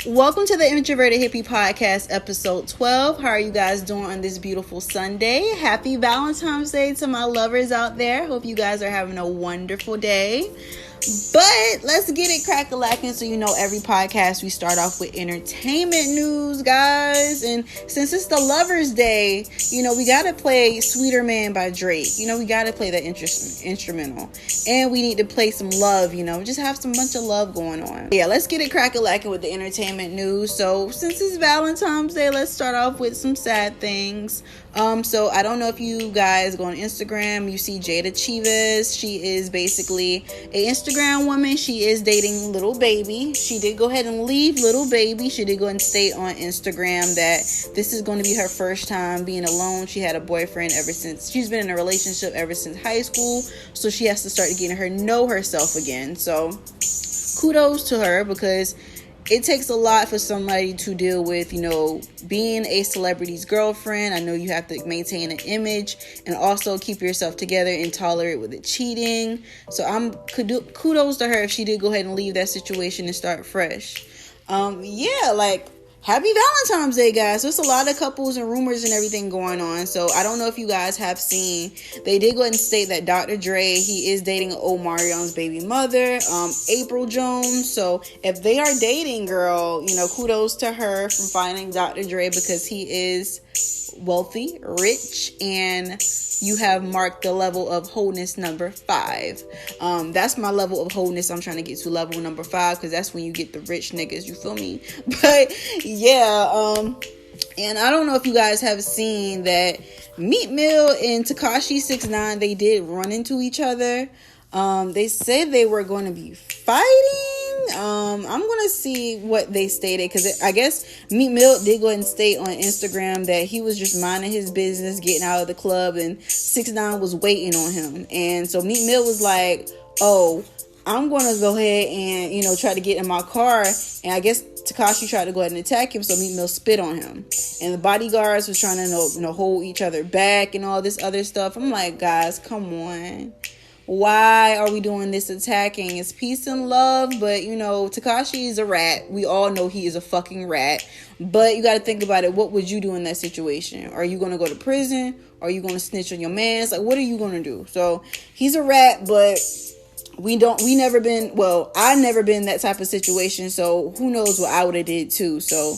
Welcome to the Introverted Hippie podcast, episode 12. How are you guys doing on this beautiful Sunday? Happy Valentine's Day to my lovers out there. Hope you guys are having a wonderful day. But let's get it crack-a-lacking. So, every podcast we start off with entertainment news, guys. And since it's the Lover's Day, we got to play Sweeter Man by Drake. We got to play that instrumental. And we need to play some love, just have some bunch of love going on. Yeah, let's get it crack-a-lacking with the entertainment news. So, since it's Valentine's Day, let's start off with some sad things. So I don't know if you guys go on Instagram, you see Jayda Cheaves. She is basically an Instagram woman. She is dating Lil Baby. She did go ahead and leave Lil Baby. She did go ahead and state on Instagram that this is going to be her first time being alone. She had a boyfriend ever since, she's been in a relationship ever since high school. So she has to start getting her know herself again. So kudos to her, because it takes a lot for somebody to deal with, being a celebrity's girlfriend. I know you have to maintain an image and also keep yourself together and tolerate with it cheating. So kudos to her if she did go ahead and leave that situation and start fresh. Happy Valentine's Day, guys. There's a lot of couples and rumors and everything going on. So I don't know if you guys have seen, they did go ahead and state that Dr. Dre, he is dating Omarion's baby mother, April Jones. So if they are dating, girl, kudos to her from finding Dr. Dre, because he is wealthy, rich, and you have marked the level of wholeness number 5. That's my level of wholeness. I'm trying to get to level number 5, because that's when you get the rich niggas, you feel me? But yeah, and I don't know if you guys have seen that Meek Mill and Tekashi 6ix9ine, they did run into each other. They said they were going to be fighting. I'm going to see what they stated, because I guess Meek Mill did go ahead and state on Instagram that he was just minding his business, getting out of the club, and 6ix9ine was waiting on him. And so Meek Mill was like, oh, I'm going to go ahead and, try to get in my car. And I guess Tekashi tried to go ahead and attack him, so Meek Mill spit on him. And the bodyguards was trying to hold each other back and all this other stuff. I'm like, guys, come on. Why are we doing this attacking? It's peace and love, but Tekashi is a rat. We all know he is a fucking rat. But you got to think about it. What would you do in that situation? Are you going to go to prison? Are you going to snitch on your mans? Like, what are you going to do? So he's a rat, but I never been in that type of situation. So who knows what I would have did too. So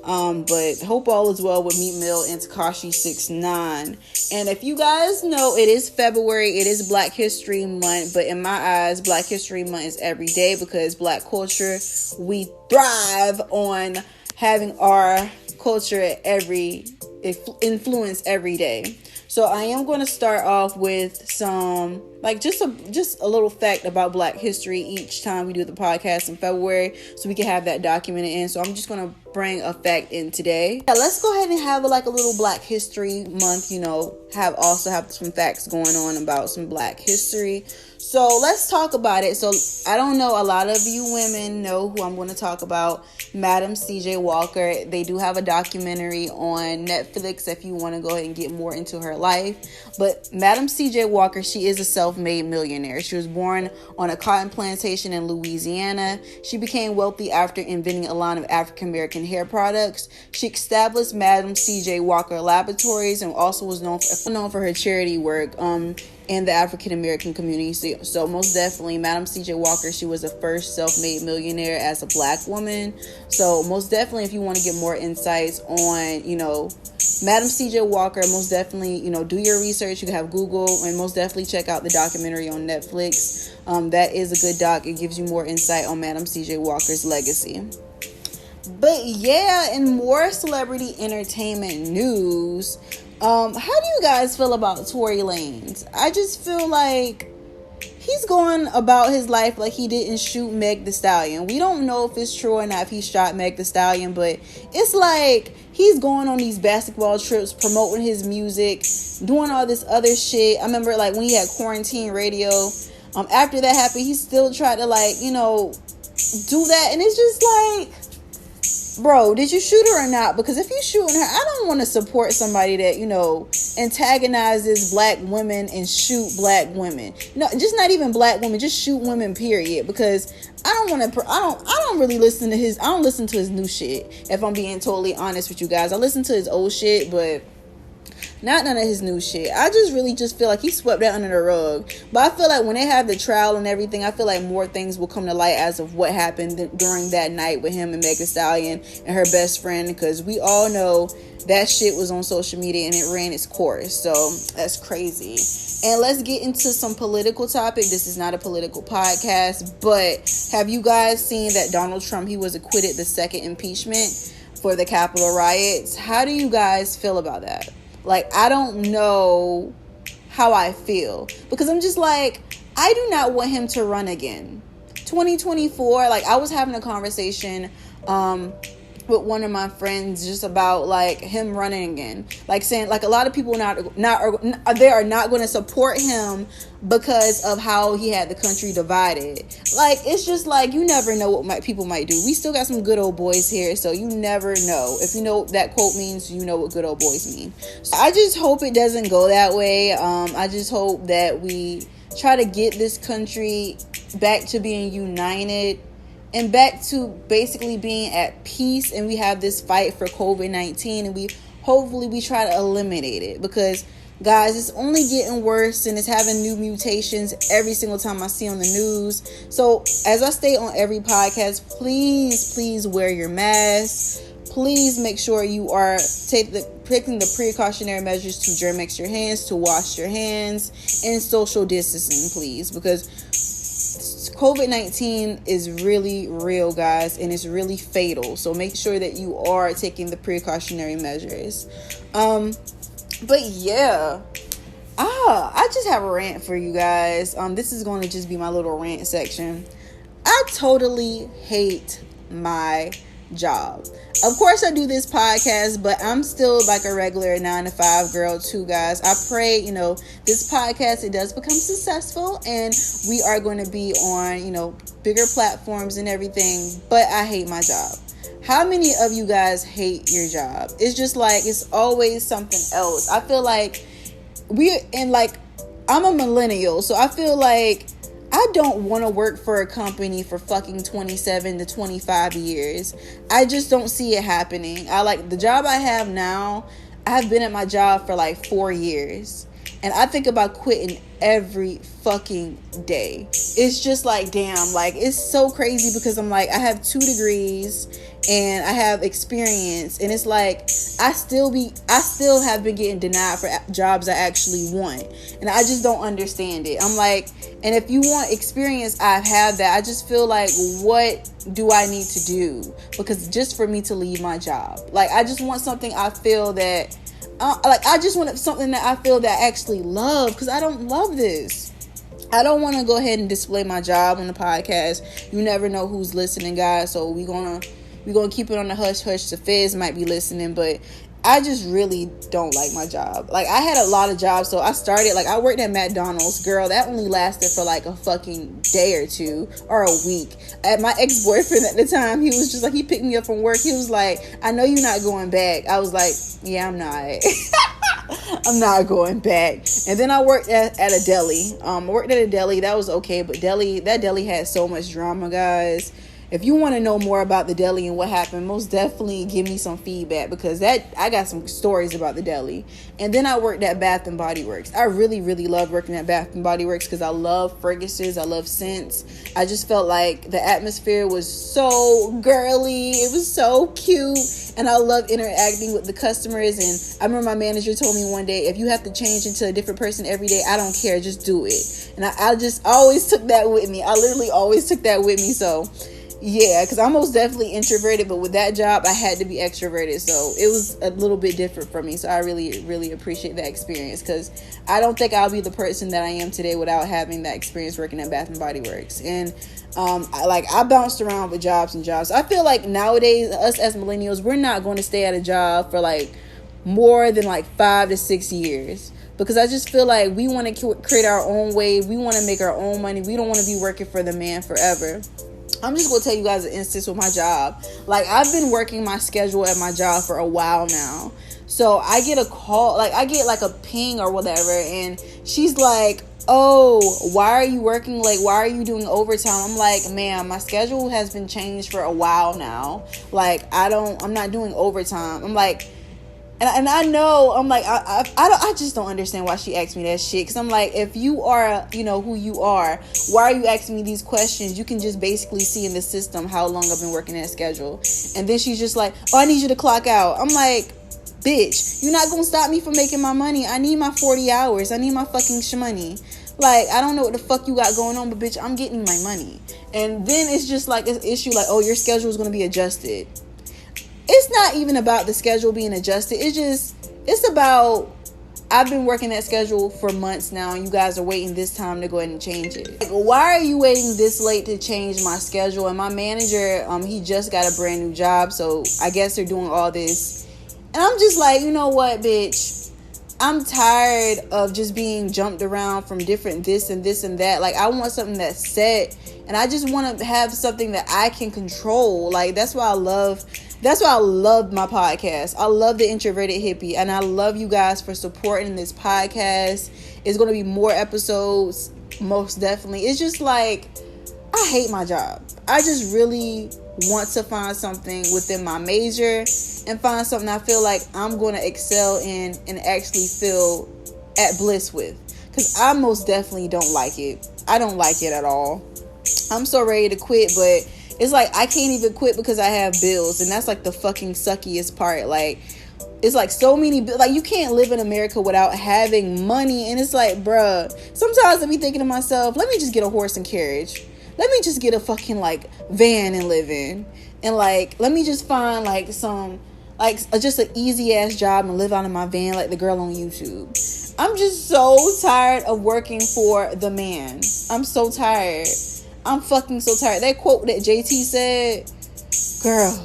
but hope all is well with Meek Mill and Tekashi 6ix9ine. And if you guys know, it is February, it is Black History Month, but in my eyes, Black History Month is every day, because Black culture, we thrive on having our culture influence every day. So I am going to start off with some, just a little fact about Black history each time we do the podcast in February, so we can have that documented in. So I'm just going to bring a fact in today. Yeah, let's go ahead and have a little Black History Month, have some facts going on about some Black history. So let's talk about it. So I don't know, a lot of you women know who I'm going to talk about, Madam CJ Walker. They do have a documentary on Netflix if you want to go ahead and get more into her life. But Madam CJ Walker, she is a self-made millionaire. She was born on a cotton plantation in Louisiana. She became wealthy after inventing a line of African-American hair products. She established Madam CJ Walker Laboratories and also was known for her charity work in the African-American community. So most definitely, Madam CJ Walker, she was the first self-made millionaire as a Black woman. So most definitely, if you want to get more insights on, Madam CJ Walker, most definitely, do your research. You can have Google, and most definitely check out the documentary on Netflix. That is a good doc. It gives you more insight on Madam CJ Walker's legacy. But yeah, in more celebrity entertainment news, how do you guys feel about Tory Lanez? I just feel like he's going about his life like he didn't shoot Meg Thee Stallion. We don't know if it's true or not if he shot Meg Thee Stallion, but it's like he's going on these basketball trips, promoting his music, doing all this other shit. I remember when he had quarantine radio. After that happened, he still tried to do that, and it's just bro, did you shoot her or not? Because if you shooting her, I don't want to support somebody that, antagonizes black women and shoot black women. No, just not even black women, just shoot women, period. Because I don't really listen to I don't listen to his new shit, if I'm being totally honest with you guys. I listen to his old shit, but not none of his new shit. I just feel like he swept that under the rug. But I feel like when they have the trial and everything, I feel like more things will come to light as of what happened during that night with him and Meg Thee Stallion and her best friend. Because we all know that shit was on social media and it ran its course. So that's crazy. And let's get into some political topic. This is not a political podcast, but have you guys seen that Donald Trump, he was acquitted the second impeachment for the Capitol riots? How do you guys feel about that? Like, I don't know how I feel, because I'm just like, I do not want him to run again. 2024, like, I was having a conversation with one of my friends just about like him running again, like saying like a lot of people they are not going to support him because of how he had the country divided. Like, it's just like, you never know what people might do. We still got some good old boys here, so you never know. If you know what that quote means, you know what good old boys mean. So I just hope it doesn't go that way. I just hope that we try to get this country back to being united and back to basically being at peace, and we have this fight for COVID-19, and we try to eliminate it, because guys, it's only getting worse and it's having new mutations every single time I see on the news. So as I state on every podcast, please wear your mask. Please make sure you are taking the precautionary measures to germ-mix your hands, to wash your hands, and social distancing, please, because COVID-19 is really real, guys, and it's really fatal. So make sure that you are taking the precautionary measures. But yeah, I just have a rant for you guys. This is going to just be my little rant section. I totally hate my job. Of course I do this podcast, but I'm still like a regular 9-to-5 girl too, guys. I pray, this podcast, it does become successful and we are going to be on, bigger platforms and everything, but I hate my job. How many of you guys hate your job? It's just like, it's always something else. I feel like I'm a millennial, so I feel like I don't want to work for a company for fucking 27 to 25 years. I just don't see it happening. I like the job I have now. I have been at my job for like 4 years. And I think about quitting every fucking day. It's just like, damn, like, it's so crazy, because I'm like, I have 2 degrees and I have experience, and it's like I still have been getting denied for jobs I actually want, and I just don't understand it. I'm like, and if you want experience, I have that. I just feel like, what do I need to do? Because just for me to leave my job, like, I just want something I feel that I just want something that I feel that I actually love, because I don't love this. I don't want to go ahead and display my job on the podcast. You never know who's listening, guys. So we're gonna keep it on the hush hush. The feds might be listening, but I just really don't like my job. Like, I had a lot of jobs, so I started, like, I worked at McDonald's. Girl, that only lasted for like a fucking day or two or a week. At my ex-boyfriend at the time, he was just like, he picked me up from work. He was like, I know you're not going back. I was like, yeah, I'm not. I'm not going back. And then I worked at a deli. I worked at a deli. That was okay, but that deli had so much drama, guys. If you want to know more about the deli and what happened, most definitely give me some feedback, because I got some stories about the deli. And then I worked at Bath and Body Works. I really, really loved working at Bath and Body Works, because I love fragrances, I love scents. I just felt like the atmosphere was so girly, it was so cute, and I love interacting with the customers. And I remember my manager told me one day, if you have to change into a different person every day, I don't care, just do it. And I just always took that with me. I literally always took that with me. So yeah, because I'm most definitely introverted, but with that job, I had to be extroverted. So it was a little bit different for me. So I really, really appreciate that experience, because I don't think I'll be the person that I am today without having that experience working at Bath and Body Works. And I bounced around with jobs and jobs. I feel like nowadays, us as millennials, we're not going to stay at a job for like more than like 5 to 6 years. Because I just feel like we want to create our own wave. We want to make our own money. We don't want to be working for the man forever. I'm just gonna tell you guys an instance with my job. Like, I've been working my schedule at my job for a while now. So I get a call, like I get like a ping or whatever, and she's like, oh, why are you working late? Why are you doing overtime? I'm like, ma'am, my schedule has been changed for a while now. Like, I'm not doing overtime. I'm like, and I know, I'm like, I just don't understand why she asked me that shit. Because I'm like, if you are, who you are, why are you asking me these questions? You can just basically see in the system how long I've been working that schedule. And then she's just like, oh, I need you to clock out. I'm like, bitch, you're not going to stop me from making my money. I need my 40 hours. I need my fucking shmoney. Like, I don't know what the fuck you got going on, but bitch, I'm getting my money. And then it's just like an issue like, oh, your schedule is going to be adjusted. It's not even about the schedule being adjusted. It's about, I've been working that schedule for months now, and you guys are waiting this time to go ahead and change it. Like, why are you waiting this late to change my schedule? And my manager, he just got a brand new job, so I guess they're doing all this. And I'm just like, you know what, bitch? I'm tired of just being jumped around from different this and this and that. Like, I want something that's set, and I just want to have something that I can control. Like, that's why I love my podcast. I love the Introverted Hippie, and I love you guys for supporting this podcast. It's going to be more episodes, most definitely. It's just like, I hate my job. I just really want to find something within my major and find something I feel like I'm going to excel in and actually feel at bliss with. Because I most definitely don't like it. I don't like it at all. I'm so ready to quit, but it's like I can't even quit because I have bills, and that's like the fucking suckiest part. Like, it's like so many, like, you can't live in America without having money. And it's like, bruh, sometimes I be thinking to myself, let me just get a horse and carriage. Let me just get a fucking like van and live in, and like, let me just find like some, like, just an easy ass job and live out of my van like the girl on YouTube. I'm just so tired of working for the man. I'm so tired. I'm fucking so tired. That quote that JT said, girl,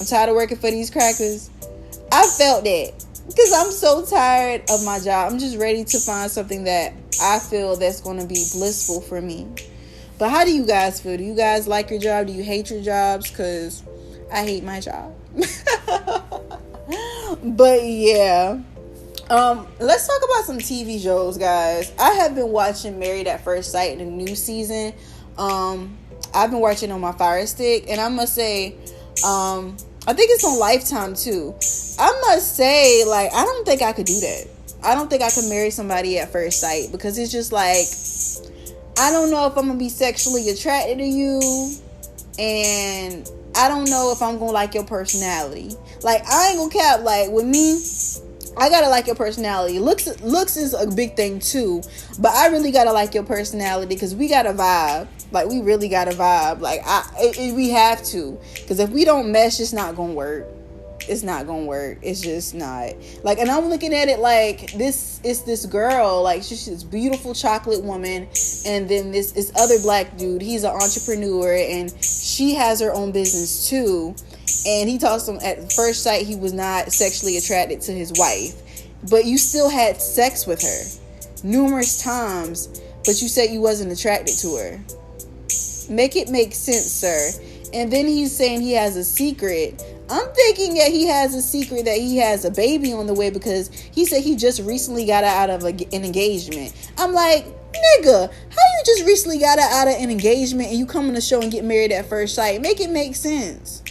I'm tired of working for these crackers. I felt that, because I'm so tired of my job. I'm just ready to find something that I feel that's going to be blissful for me. But how do you guys feel? Do you guys like your job? Do you hate your jobs? Because I hate my job. But yeah. Let's talk about some TV shows, guys. I have been watching Married at First Sight in the new season. I've been watching on my Fire Stick, and I must say, I think it's on Lifetime too. I must say, like, I don't think I could do that. I don't think I could marry somebody at first sight, because it's just like, I don't know if I'm gonna be sexually attracted to you, and I don't know if I'm gonna like your personality. Like, I ain't gonna cap, like, with me, I gotta like your personality. Looks is a big thing too, but I really gotta like your personality, because we got a vibe. Like, we really got a vibe. Like, we have to, because if we don't mesh, it's not gonna work. It's not gonna work. It's just not. Like, and I'm looking at it like, this is this girl, like, she's this beautiful chocolate woman, and then this other black dude, he's an entrepreneur, and she has her own business too. And he talks to him at first sight, he was not sexually attracted to his wife, but you still had sex with her numerous times, but you said you wasn't attracted to her. Make it make sense, sir. And then he's saying he has a secret. I'm thinking that he has a secret, that he has a baby on the way, because he said he just recently got out of an engagement. I'm like, nigga, how you just recently got out of an engagement and you come on the show and get married at first sight? Make it make sense.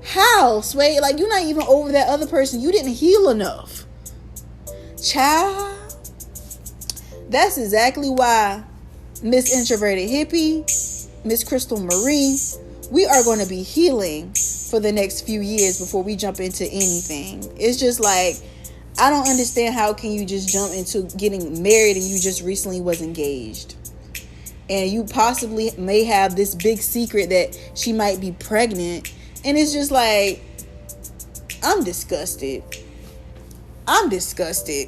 How, Sway? Like, you're not even over that other person. You didn't heal enough. Child. That's exactly why Miss Introverted Hippie, Miss Crystal Marie, we are going to be healing for the next few years before we jump into anything. It's just like, I don't understand, how can you just jump into getting married and you just recently was engaged? And you possibly may have this big secret that she might be pregnant. And it's just like, I'm disgusted. I'm disgusted.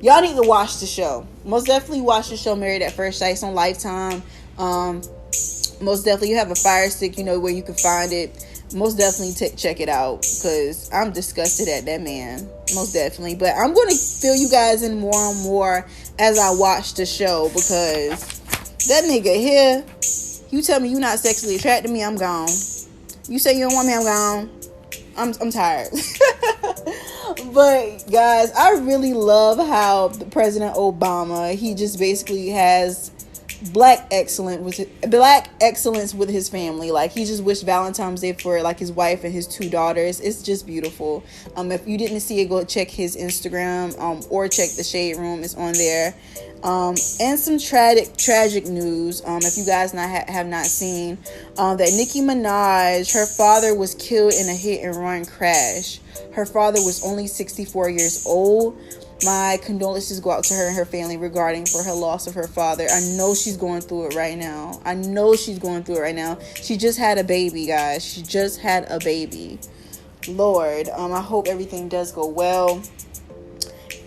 Y'all need to watch the show. Most definitely watch the show Married at First Sight. It's on Lifetime. Most definitely, you have a Fire Stick, you know where you can find it. Most definitely check it out, because I'm disgusted at that man. Most definitely. But I'm going to fill you guys in more and more as I watch the show, because That nigga here, you tell me you not sexually attracted to me, I'm gone. You say you don't want me, I'm gone. I'm tired. But guys, I really love how President Obama, he just basically has black excellence with his family. Like, he just wished Valentine's Day for like his wife and his 2 daughters. It's just beautiful. If you didn't see it, go check his Instagram or check the Shade Room. It's on there. And some tragic news. If you guys have not seen that Nicki Minaj, her father was killed in a hit and run crash. Her father was only 64 years old. My condolences go out to her and her family regarding for her loss of her father. I know she's going through it right now. She just had a baby, guys. She just had a baby. Lord, I hope everything does go well.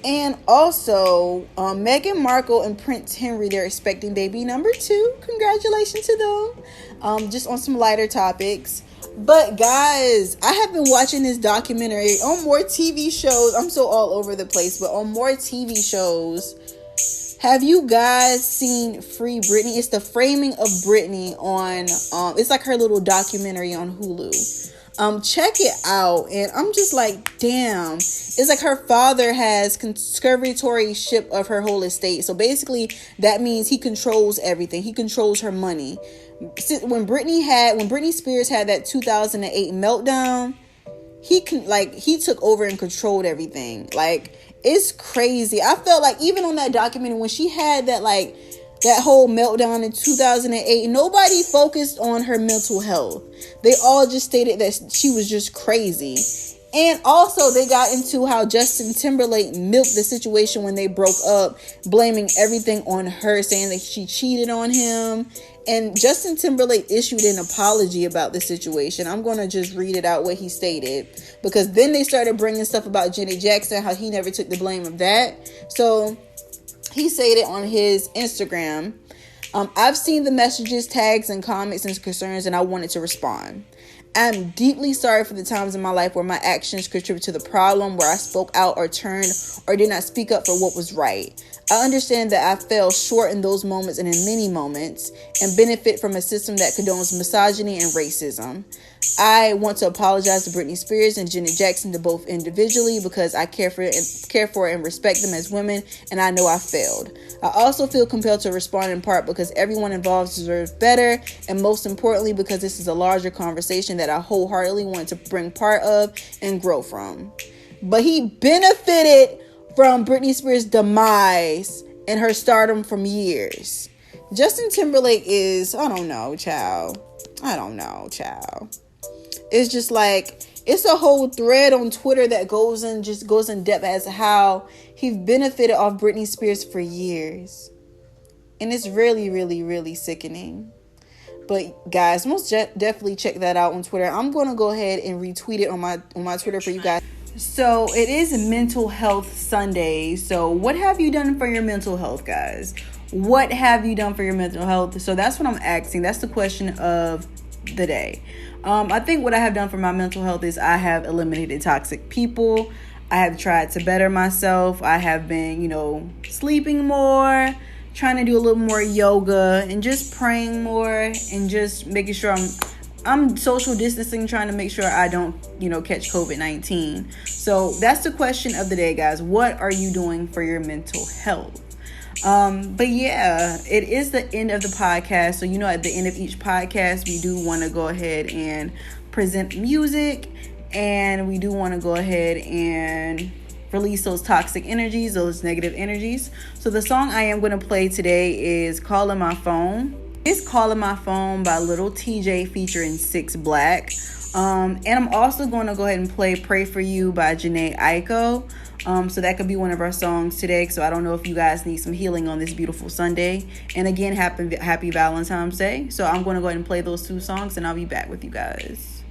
And also, Meghan Markle and Prince Henry, they're expecting baby number 2. Congratulations to them. Just on some lighter topics. But guys, I have been watching this documentary on more TV shows. I'm so all over the place, but on more TV shows. Have you guys seen Free Britney? It's the framing of Britney on, it's like her little documentary on Hulu. Check it out. And I'm just like, damn. It's like her father has conservatorship of her whole estate. So basically, that means he controls everything. He controls her money. When Britney Spears had that 2008 meltdown, he took over and controlled everything. Like, it's crazy. I felt like even on that documentary, when she had that whole meltdown in 2008, nobody focused on her mental health. They all just stated that she was just crazy. And also, they got into how Justin Timberlake milked the situation when they broke up, blaming everything on her, saying that she cheated on him. And Justin Timberlake issued an apology about the situation. I'm going to just read it out what he stated, because then they started bringing stuff about Janet Jackson, how he never took the blame of that. So he stated on his Instagram, I've seen the messages, tags, and comments and concerns, and I wanted to respond. I'm deeply sorry for the times in my life where my actions contributed to the problem, where I spoke out or turned or did not speak up for what was right. I understand that I fell short in those moments and in many moments, and benefit from a system that condones misogyny and racism. I want to apologize to Britney Spears and Janet Jackson, to both individually, because I care for and respect them as women, and I know I failed. I also feel compelled to respond in part because everyone involved deserves better, and most importantly because this is a larger conversation that I wholeheartedly want to bring part of and grow from. But he benefited from Britney Spears' demise and her stardom from years. Justin Timberlake is, I don't know, child. It's just like, it's a whole thread on Twitter that goes in depth as to how he benefited off Britney Spears for years. And it's really, really, really sickening. But guys, most definitely check that out on Twitter. I'm going to go ahead and retweet it on my Twitter for you guys. So it is Mental Health Sunday. So what have you done for your mental health, guys? What have you done for your mental health? So that's what I'm asking. That's the question of the day. I think what I have done for my mental health is I have eliminated toxic people. I have tried to better myself. I have been, sleeping more, trying to do a little more yoga, and just praying more, and just making sure I'm social distancing, trying to make sure I don't, catch COVID-19. So that's the question of the day, guys. What are you doing for your mental health? But yeah, it is the end of the podcast. So, at the end of each podcast, we do want to go ahead and present music, and we do want to go ahead and release those toxic energies, those negative energies. So the song I am going to play today is Calling My Phone. It's Calling My Phone by Little TJ featuring 6 Black. And I'm also going to go ahead and play Pray For You by Jhené Aiko. So that could be one of our songs today. So I don't know if you guys need some healing on this beautiful Sunday. And again, happy Valentine's Day. So I'm going to go ahead and play those 2 songs, and I'll be back with you guys.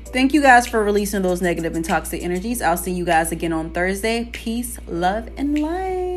Thank you guys for releasing those negative and toxic energies. I'll see you guys again on Thursday. Peace, love, and light.